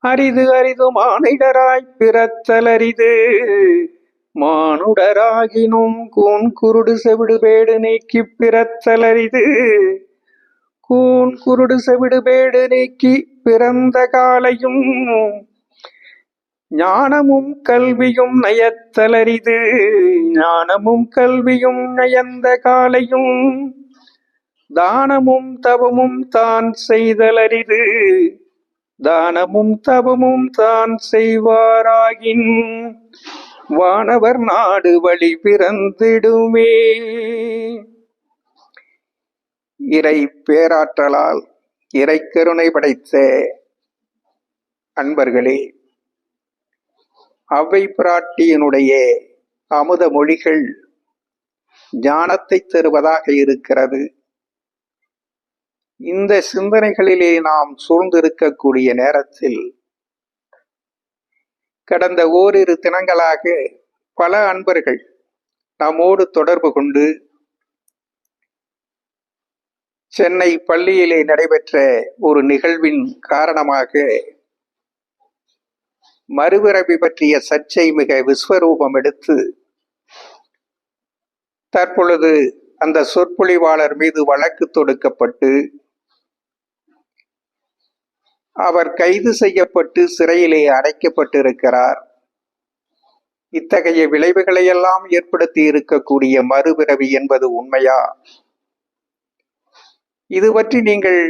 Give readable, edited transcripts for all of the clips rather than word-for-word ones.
அரிது அரிது மானிடராய்ப் பிறத்தலரிது. மானுடராகினும் கூன் குருடு செவிடு பேடு நீக்கிப் பிறத்தலரிது. கூன் குருடு செவிடு பேடு நீக்கி பிறந்த காலையும் ஞானமும் கல்வியும் நயத்தலரிது. ஞானமும் கல்வியும் நயந்த காலையும் தானமும் தவமும் தான் செய்தலரிது. தானமும் தவமும் தான் செய்வாராகின் வானவர் நாடு வழி பிறந்திடுமே. இறை பேராற்றலால் இறை கருணை படைத்த அன்பர்களே, அவ்வை பிராட்டியினுடைய அமுத மொழிகள் ஞானத்தை தருவதாக இருக்கிறது. இந்த சிந்தனைகளிலே நாம் சூழ்ந்திருக்கக்கூடிய நேரத்தில் கடந்த ஓரிரு தினங்களாக பல அன்பர்கள் நம்மோடு தொடர்பு கொண்டு சென்னை பள்ளியிலே நடைபெற்ற ஒரு நிகழ்வின் காரணமாக மறுபிறவி பற்றிய சர்ச்சை மிக விஸ்வரூபம் எடுத்து தற்பொழுது அந்த சொற்பொழிவாளர் மீது வழக்கு தொடுக்கப்பட்டு அவர் கைது செய்யப்பட்டு சிறையிலே அடைக்கப்பட்டிருக்கிறார். இத்தகைய விளைவுகளையெல்லாம் ஏற்படுத்தி இருக்கக்கூடிய மறுபிறவி என்பது உண்மையா? இது பற்றி நீங்கள்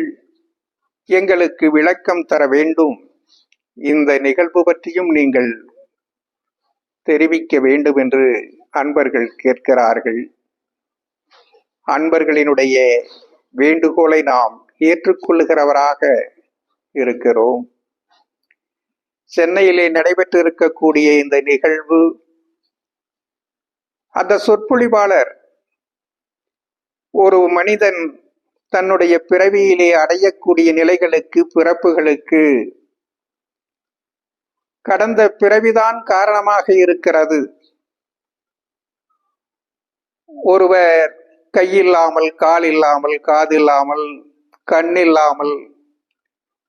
எங்களுக்கு விளக்கம் தர வேண்டும். இந்த நிகழ்வு பற்றியும் நீங்கள் தெரிவிக்க வேண்டும் என்று அன்பர்கள் கேட்கிறார்கள். அன்பர்களினுடைய வேண்டுகோளை நாம் ஏற்றுக்கொள்ளுகிறவராக இருக்கிறோம். சென்னையிலே நடைபெற்றிருக்கக்கூடிய இந்த நிகழ்வு, அந்த சொற்பொழிவாளர் ஒரு மனிதன் தன்னுடைய பிறவியிலே அடையக்கூடிய நிலைகளுக்கு, பிறப்புகளுக்கு கடந்த பிறவிதான் காரணமாக இருக்கிறது. ஒருவர் கையில்லாமல், கால் இல்லாமல், காது இல்லாமல், கண் இல்லாமல்,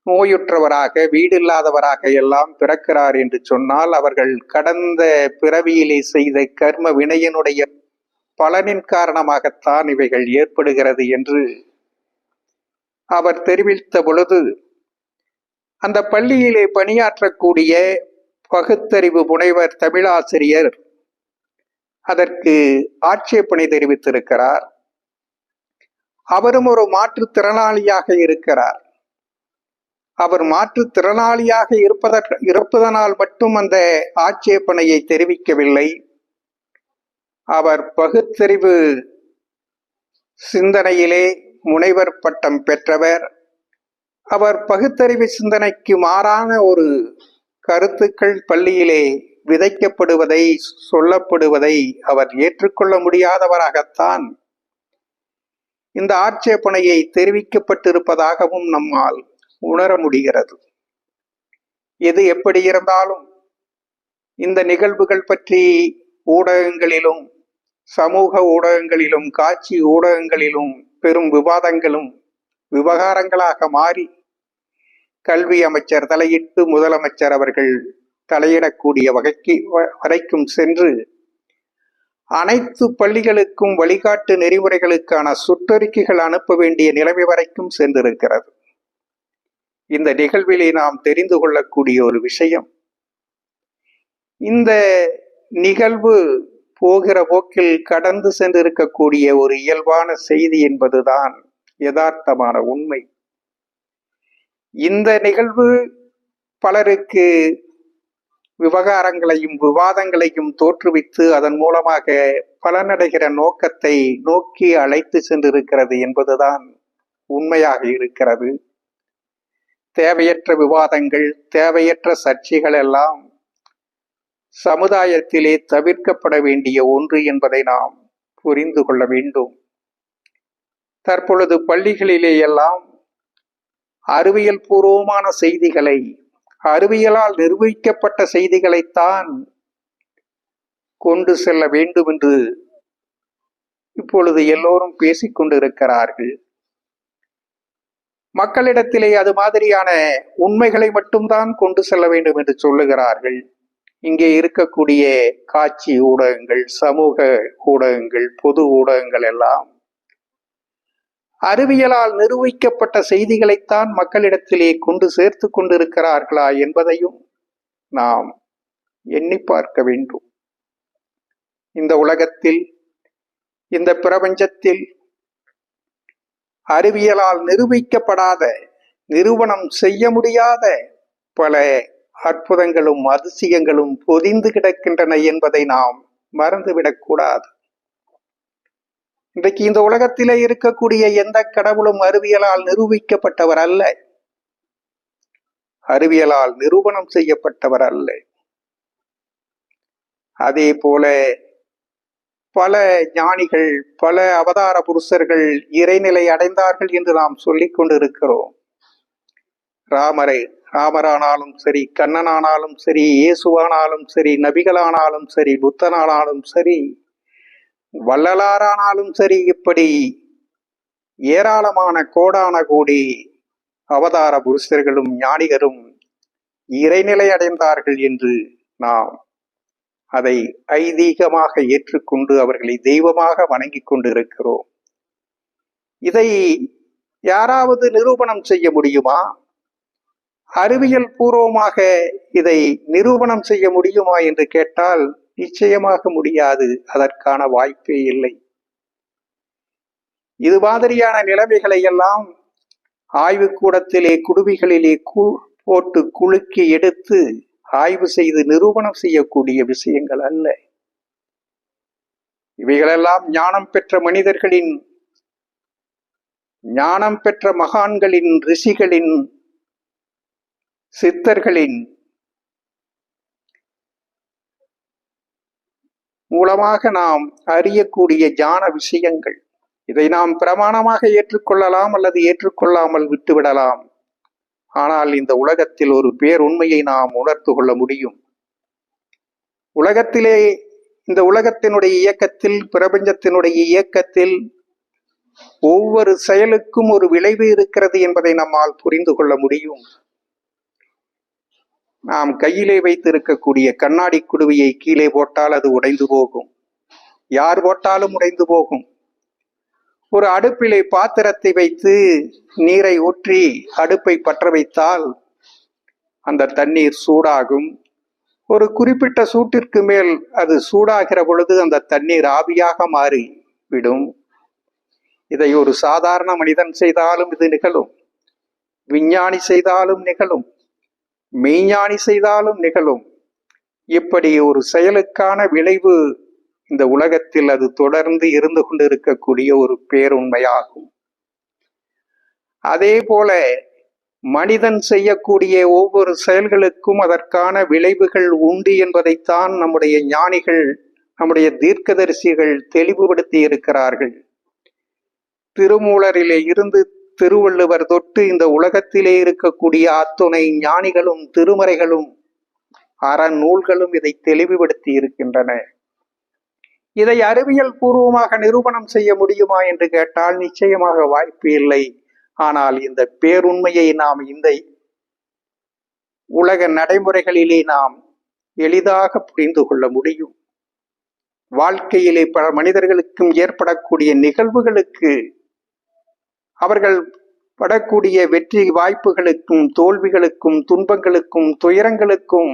நோயுற்றவராக, வீடு இல்லாதவராக எல்லாம் பிறக்கிறார் என்று சொன்னால் அவர்கள் கடந்த பிறவியிலே செய்த கர்ம வினையினுடைய பலனின் காரணமாகத்தான் இவைகள் ஏற்படுகிறது என்று அவர் தெரிவித்த பொழுது, அந்த பள்ளியிலே பணியாற்றக்கூடிய பகுத்தறிவு முனைவர் தமிழாசிரியர் அதற்கு ஆட்சேபனை தெரிவித்திருக்கிறார். அவரும் ஒரு மாற்றுத்திறனாளியாக இருக்கிறார். அவர் மாற்றுத்திறனாளியாக இருப்பதனால் மட்டும் அந்த ஆட்சேபனையை தெரிவிக்கவில்லை. அவர் பகுத்தறிவு சிந்தனையிலே முனைவர் பட்டம் பெற்றவர். அவர் பகுத்தறிவு சிந்தனைக்கு மாறான ஒரு கருத்துக்கள் பள்ளியிலே விதைக்கப்படுவதை, சொல்லப்படுவதை அவர் ஏற்றுக்கொள்ள முடியாதவராகத்தான் இந்த ஆட்சேபனையை தெரிவிக்கப்பட்டிருப்பதாகவும் நம்மால் உணர முடிகிறது. எது எப்படி இருந்தாலும் இந்த நிகழ்வுகள் பற்றி ஊடகங்களிலும், சமூக ஊடகங்களிலும், காட்சி ஊடகங்களிலும் பெரும் விவாதங்களும் விவகாரங்களாக மாறி கல்வி அமைச்சர் தலையிட்டு முதலமைச்சர் அவர்கள் தலையிடக்கூடிய வரைக்கும் சென்று அனைத்து பள்ளிகளுக்கும் வழிகாட்டு நெறிமுறைகளுக்கான சுற்றறிக்கைகள் அனுப்ப வேண்டிய நிலைமை வரைக்கும் சென்றிருக்கிறது. இந்த நிகழ்விலே நாம் தெரிந்து கொள்ளக்கூடிய ஒரு விஷயம், இந்த நிகழ்வு போகிற போக்கில் கடந்து சென்றிருக்கக்கூடிய ஒரு இயல்பான செய்தி என்பதுதான் யதார்த்தமான உண்மை. இந்த நிகழ்வு பலருக்கு விவகாரங்களையும் விவாதங்களையும் தோற்றுவித்து அதன் மூலமாக பலனடைகிற நோக்கத்தை நோக்கி அழைத்து சென்றிருக்கிறது என்பதுதான் உண்மையாக இருக்கிறது. தேவையற்ற விவாதங்கள், தேவையற்ற சர்ச்சைகள் எல்லாம் சமுதாயத்திலே தவிர்க்கப்பட வேண்டிய ஒன்று என்பதை நாம் புரிந்து கொள்ள வேண்டும். தற்பொழுது பள்ளிகளிலே எல்லாம் அறிவியல் பூர்வமான செய்திகளை, அறிவியலால் நிரூபிக்கப்பட்ட செய்திகளைத்தான் கொண்டு செல்ல வேண்டும் என்று இப்பொழுது எல்லோரும் பேசிக்கொண்டிருக்கிறார்கள். மக்களிடத்திலே அது மாதிரியான உண்மைகளை மட்டும்தான் கொண்டு செல்ல வேண்டும் என்று சொல்லுகிறார்கள். இங்கே இருக்கக்கூடிய காட்சி ஊடகங்கள், சமூக ஊடகங்கள், பொது ஊடகங்கள் எல்லாம் அறிவியலால் நிரூபிக்கப்பட்ட செய்திகளைத்தான் மக்களிடத்திலே கொண்டு சேர்த்து கொண்டிருக்கிறார்களா என்பதையும் நாம் எண்ணி பார்க்க வேண்டும். இந்த உலகத்தில், இந்த பிரபஞ்சத்தில் அறிவியலால் நிரூபிக்கப்படாத, நிரூபணம் செய்ய முடியாத பல அற்புதங்களும் அதிசயங்களும் பொதிந்து கிடக்கின்றன என்பதை நாம் மறந்துவிடக்கூடாது. இன்றைக்கு இந்த உலகத்திலே இருக்கக்கூடிய எந்த கடவுளும் அறிவியலால் நிரூபிக்கப்பட்டவர் அல்ல, அறிவியலால் நிரூபணம் செய்யப்பட்டவர் அல்ல. அதே போல பல ஞானிகள், பல அவதார புருஷர்கள் இறைநிலை அடைந்தார்கள் என்று நாம் சொல்லிக் கொண்டிருக்கிறோம். ராமரானாலும் சரி, கண்ணனானாலும் சரி, இயேசுவானாலும் சரி, நபிகளானாலும் சரி, புத்தனானாலும் சரி, வள்ளலாரானாலும் சரி, இப்படி ஏராளமான கோடான கோடி அவதார புருஷர்களும் ஞானிகரும் இறைநிலை அடைந்தார்கள் என்று நாம் அதை ஐதீகமாக ஏற்றுக்கொண்டு அவர்களை தெய்வமாக வணங்கிக் கொண்டிருக்கிறோம். இதை யாராவது நிரூபணம் செய்ய முடியுமா? அறிவியல் பூர்வமாக இதை நிரூபணம் செய்ய முடியுமா என்று கேட்டால் நிச்சயமாக முடியாது. அதற்கான வாய்ப்பே இல்லை. இது மாதிரியான நிலைமைகளை எல்லாம் ஆய்வுக்கூடத்திலே, குடுமிகளிலே போட்டு குலுக்கி எடுத்து ஆய்வு செய்து நிரூபணம் செய்யக்கூடிய விஷயங்கள் அல்ல. இவைகளெல்லாம் ஞானம் பெற்ற மனிதர்களின், ஞானம் பெற்ற மகான்களின், ரிஷிகளின், சித்தர்களின் மூலமாக நாம் அறியக்கூடிய ஞான விஷயங்கள். இதை நாம் பிரமாணமாக ஏற்றுக்கொள்ளலாம் அல்லது ஏற்றுக்கொள்ளாமல் விட்டுவிடலாம். ஆனால் இந்த உலகத்தில் ஒரு பேருண்மையை நாம் உணர்ந்து கொள்ள முடியும். உலகத்திலே, இந்த உலகத்தினுடைய இயக்கத்தில், பிரபஞ்சத்தினுடைய இயக்கத்தில் ஒவ்வொரு செயலுக்கும் ஒரு விளைவு இருக்கிறது என்பதை நம்மால் புரிந்து கொள்ள முடியும். நாம் கையிலே வைத்திருக்கக்கூடிய கண்ணாடி குடுவையை கீழே போட்டால் அது உடைந்து போகும். யார் போட்டாலும் உடைந்து போகும். ஒரு அடுப்பிலே பாத்திரத்தை வைத்து நீரை ஊற்றி அடுப்பை பற்ற வைத்தால் அந்த தண்ணீர் சூடாகும். ஒரு குறிப்பிட்ட சூட்டிற்கு மேல் அது சூடாகிற பொழுது அந்த தண்ணீர் ஆவியாக மாறி விடும். இதை ஒரு சாதாரண மனிதன் செய்தாலும் இது நிகழும், விஞ்ஞானி செய்தாலும் நிகழும், மெய்ஞானி செய்தாலும் நிகழும். இப்படி ஒரு செயலுக்கான விளைவு இந்த உலகத்தில் அது தொடர்ந்து இருந்து கொண்டிருக்கக்கூடிய ஒரு பேருண்மையாகும். அதே போல மனிதன் செய்யக்கூடிய ஒவ்வொரு செயல்களுக்கும் அதற்கான விளைவுகள் உண்டு என்பதைத்தான் நம்முடைய ஞானிகள், நம்முடைய தீர்க்கதரிசிகள் தெளிவுபடுத்தி இருக்கிறார்கள். திருமூலரிலே இருந்து திருவள்ளுவர் தொட்டு இந்த உலகத்திலே இருக்கக்கூடிய அத்துணை ஞானிகளும் திருமறைகளும் அறநூல்களும் இதை தெளிவுபடுத்தி இருக்கின்றன. இதை அறிவியல் பூர்வமாக நிரூபணம் செய்ய முடியுமா என்று கேட்டால் நிச்சயமாக வாய்ப்பு இல்லை. ஆனால் இந்த பேருண்மையை நாம் இந்த உலக நடைமுறைகளிலே நாம் எளிதாக புரிந்து கொள்ள முடியும். வாழ்க்கையிலே பல மனிதர்களுக்கும் ஏற்படக்கூடிய நிகழ்வுகளுக்கு, அவர்கள் படக்கூடிய வெற்றி வாய்ப்புகளுக்கும், தோல்விகளுக்கும், துன்பங்களுக்கும், துயரங்களுக்கும்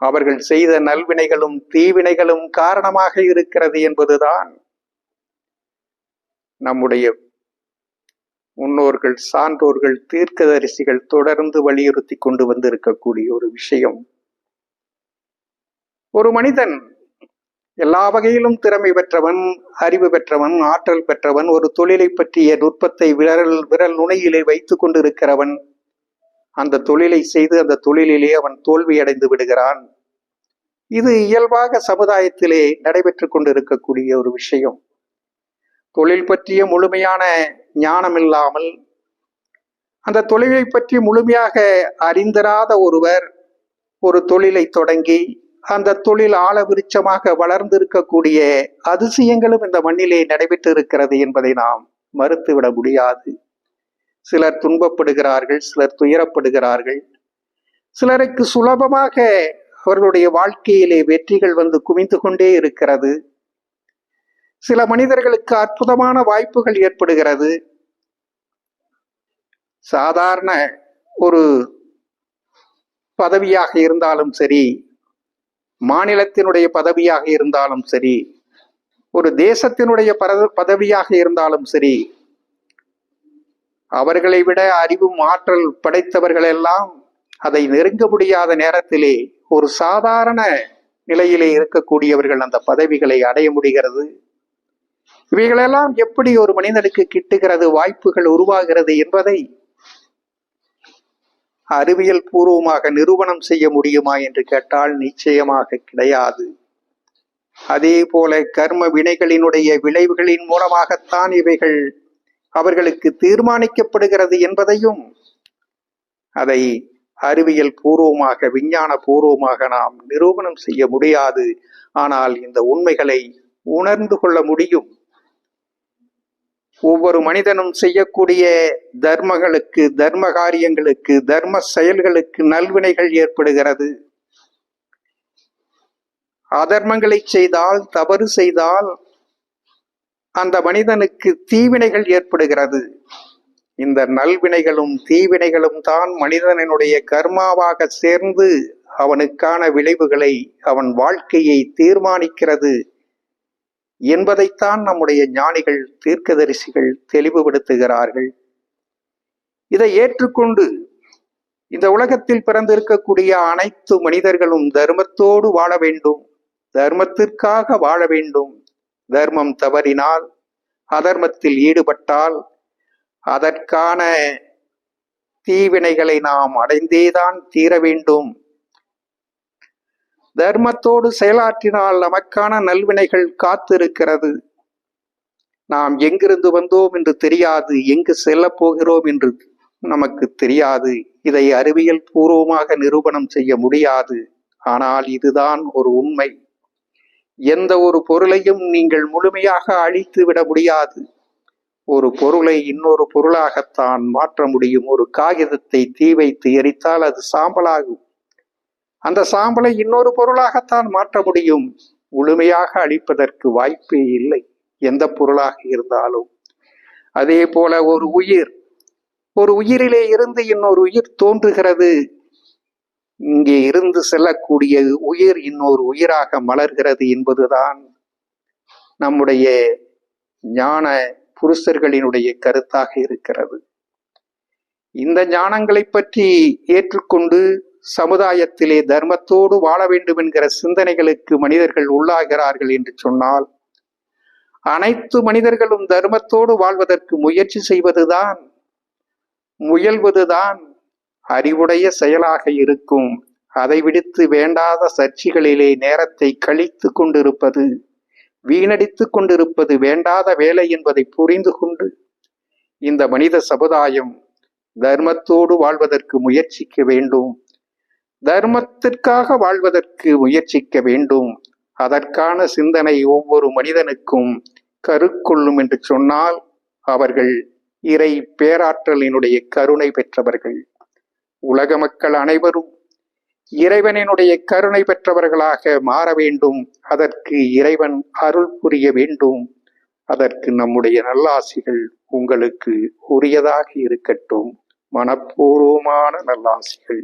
அவர்கள் செய்த நல்வினைகளும் தீவினைகளும் காரணமாக இருக்கிறது என்பதுதான் நம்முடைய முன்னோர்கள், சான்றோர்கள், தீர்க்கதரிசிகள் தொடர்ந்து வலியுறுத்தி கொண்டு வந்திருக்கக்கூடிய ஒரு விஷயம். ஒரு மனிதன் எல்லா வகையிலும் திறமை பெற்றவன், அறிவு பெற்றவன், ஆற்றல் பெற்றவன், ஒரு தொழிலை பற்றிய நுட்பத்தை விரல் நுனையிலே வைத்துக் கொண்டிருக்கிறவன், அந்த தொழிலை செய்து அந்த தொழிலிலே அவன் தோல்வியடைந்து விடுகிறான். இது இயல்பாக சமுதாயத்திலே நடைபெற்று கொண்டிருக்கக்கூடிய ஒரு விஷயம். தொழில் பற்றிய முழுமையான ஞானம் இல்லாமல், அந்த தொழிலை பற்றி முழுமையாக அறிந்திராத ஒருவர் ஒரு தொழிலை தொடங்கி அந்த தொழில் ஆழவிருட்சமாக வளர்ந்திருக்கக்கூடிய அதிசயங்களும் இந்த மண்ணிலே நடைபெற்று இருக்கிறது என்பதை நாம் மறுத்துவிட முடியாது. சிலர் துன்பப்படுகிறார்கள், சிலர் துயரப்படுகிறார்கள். சிலருக்கு சுலபமாக அவர்களுடைய வாழ்க்கையிலே வெற்றிகள் வந்து குவிந்து கொண்டே இருக்கிறது. சில மனிதர்களுக்கு அற்புதமான வாய்ப்புகள் ஏற்படுகிறது. சாதாரண ஒரு பதவியாக இருந்தாலும் சரி, மாநிலத்தினுடைய பதவியாக இருந்தாலும் சரி, ஒரு தேசத்தினுடைய பதவியாக இருந்தாலும் சரி, அவர்களை விட அறிவும் ஆற்றல் படைத்தவர்கள் எல்லாம் அதை நெருங்க முடியாத நேரத்திலே ஒரு சாதாரண நிலையிலே இருக்கக்கூடியவர்கள் அந்த பதவிகளை அடைய முடிகிறது. இவைகளெல்லாம் எப்படி ஒரு மனிதனுக்கு கிட்டுகிறது, வாய்ப்புகள் உருவாகிறது என்பதை அறிவியல் பூர்வமாக நிரூபணம் செய்ய முடியுமா என்று கேட்டால் நிச்சயமாக கிடையாது. அதே போல கர்ம வினைகளினுடைய விளைவுகளின் மூலமாகத்தான் இவைகள் அவர்களுக்கு தீர்மானிக்கப்படுகிறது என்பதையும் அதை அறிவியல் பூர்வமாக, விஞ்ஞான பூர்வமாக நாம் நிரூபணம் செய்ய முடியாது. ஆனால் இந்த உண்மைகளை உணர்ந்து கொள்ள முடியும். ஒவ்வொரு மனிதனும் செய்யக்கூடிய தர்மங்களுக்கு, தர்ம காரியங்களுக்கு, தர்ம செயல்களுக்கு நல்வினைகள் ஏற்படுகிறது. அதர்மங்களை செய்தால், தவறு செய்தால் அந்த மனிதனுக்கு தீவினைகள் ஏற்படுகிறது. இந்த நல்வினைகளும் தீவினைகளும் தான் மனிதனுடைய கர்மாவாக சேர்ந்து அவனுக்கான விளைவுகளை, அவன் வாழ்க்கையை தீர்மானிக்கிறது என்பதைத்தான் நம்முடைய ஞானிகள், தீர்க்கதரிசிகள் தெளிவுபடுத்துகிறார்கள். இதை ஏற்றுக்கொண்டு இந்த உலகத்தில் பிறந்திருக்கக்கூடிய அனைத்து மனிதர்களும் தர்மத்தோடு வாழ வேண்டும், தர்மத்திற்காக வாழ வேண்டும். தர்மம் தவறினால், அதர்மத்தில் ஈடுபட்டால் அதற்கான தீவினைகளை நாம் அடைந்தேதான் தீர வேண்டும். தர்மத்தோடு செயலாற்றினால் நமக்கான நல்வினைகள் காத்திருக்கிறது. நாம் எங்கிருந்து வந்தோம் என்று தெரியாது, எங்கு செல்லப் போகிறோம் என்று நமக்கு தெரியாது. இதை அறிவியல் பூர்வமாக நிரூபணம் செய்ய முடியாது. ஆனால் இதுதான் ஒரு உண்மை. எந்த ஒரு பொருளையும் நீங்கள் முழுமையாக அழித்து விட முடியாது. ஒரு பொருளை இன்னொரு பொருளாகத்தான் மாற்ற முடியும். ஒரு காகிதத்தை தீ வைத்து எரித்தால் அது சாம்பலாகும். அந்த சாம்பலை இன்னொரு பொருளாகத்தான் மாற்ற முடியும். முழுமையாக அழிப்பதற்கு வாய்ப்பே இல்லை, எந்த பொருளாக இருந்தாலும். அதே போல ஒரு உயிரிலே இருந்து இன்னொரு உயிர் தோன்றுகிறது. இங்கே இருந்து செல்லக்கூடிய உயிர் இன்னொரு உயிராக மலர்கிறது என்பதுதான் நம்முடைய ஞான புருஷர்களினுடைய கருத்தாக இருக்கிறது. இந்த ஞானங்களை பற்றி ஏற்றுக்கொண்டு சமுதாயத்திலே தர்மத்தோடு வாழ வேண்டும் என்கிற சிந்தனைகளுக்கு மனிதர்கள் உள்ளாகிறார்கள் என்று சொன்னால், அனைத்து மனிதர்களும் தர்மத்தோடு வாழ்வதற்கு முயற்சி செய்வதுதான், முயல்வதுதான் அறிவுடைய செயலாக இருக்கும். அதை விடுத்து வேண்டாத சர்ச்சைகளிலே நேரத்தை கழித்து கொண்டிருப்பது, வீணடித்து கொண்டிருப்பது வேண்டாத வேலை என்பதை புரிந்து கொண்டு இந்த மனித சமுதாயம் தர்மத்தோடு வாழ்வதற்கு முயற்சிக்க வேண்டும், தர்மத்திற்காக வாழ்வதற்கு முயற்சிக்க வேண்டும். அதற்கான சிந்தனை ஒவ்வொரு மனிதனுக்கும் கருக்கொள்ளும் என்று சொன்னால் அவர்கள் இறை பேராற்றலினுடைய கருணை பெற்றவர்கள். உலக மக்கள் அனைவரும் இறைவனினுடைய கருணை பெற்றவர்களாக மாற வேண்டும். அதற்கு இறைவன் அருள் புரிய வேண்டும். அதற்கு நம்முடைய நல்லாசிகள் உங்களுக்கு உரியதாக இருக்கட்டும். மனப்பூர்வமான நல்லாசிகள்.